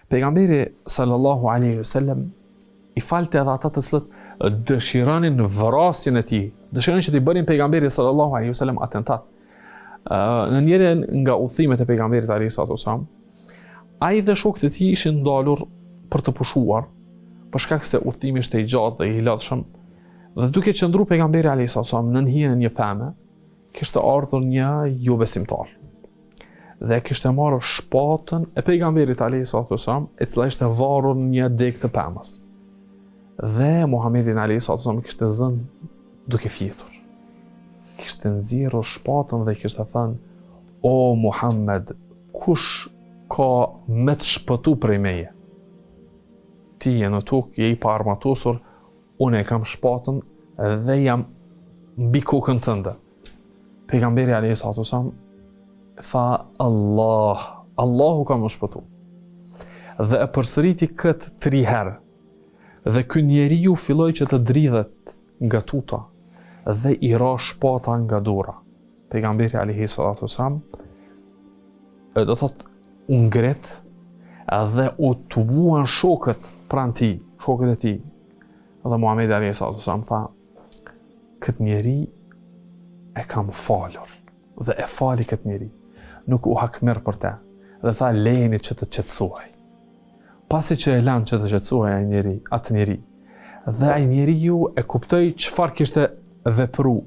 Pejgamberi sallallahu alaihi wasallam i falte edhe ata të cilët dëshironin vrasjen e tij, dëshironin që t'i bënin pejgamberit sallallahu alaihi wasallam atentat. Në njërin nga udhëtimet e pejgamberit alaihi salatu wasallam, ai dhe shokët e tij ishin ndalur për të pushuar, për shkak se udhëtimi ishte i gjatë dhe i lodhshëm, dhe duke qëndruar pejgamberi alaihi salatu wasallam në hijen e një pemë, kishte ardhur një jo besimtar. Dhe kishte marrë shpatën e pejgamberit alayhi salatu wasallam, e cila ishte varur në një degë të pemës. Dhe Muhamedit alayhi salatu wasallam kishte zënë duke fjetur. Kishte nxjerrur shpatën dhe kishte thënë: "O Muhammed, kush ka me të shpëtu prej meje? Ti je në tokë, je i pa armatosur, unë e kam shpatën dhe jam mbi kokën tënde." Pejgamberi alayhi salatu wasallam tha: Allahu ka më shpëtu. Dhe e përsëriti këtë 3 herë. Dhe ky njeriu filloi që të dridhet nga tuta dhe i ra shpata nga dora. Pejgamberi alayhi salatu wasallam do thot u ngret dhe u tubuan shokët pranë tij, shokët e tij. Dhe Muhamedi alayhi salatu wasallam tha: "Këtë njeri e kam falur." Dhe e fali këtë njeri. Nuk u hakmer për te. Dhe tha: "Lejeni që të qetësoj." Pasi që e lanë që të qetësoj atë njeri, dhe ai njeriu e kuptoi çfarë kishte vepru,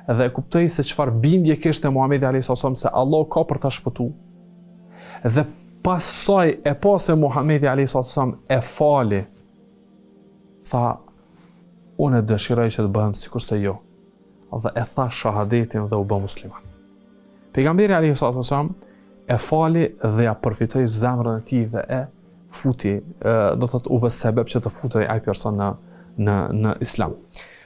dhe e kuptoi se çfarë bindje kishte Muhamedi alayhi sallam se Allah ka për ta shpëtu. Dhe pas saj e pa se Muhamedi alayhi sallam e fali, tha: "Unë dëshiroj që të bëhem sikur se jo." Dhe e tha shahadetin dhe u bë musliman. Pejgamberi alayhi salatu wasallam e fali dhe ja përfitoi zemrën e tij dhe e futi, do thotë u bë sebeb që të futej ai person në islam.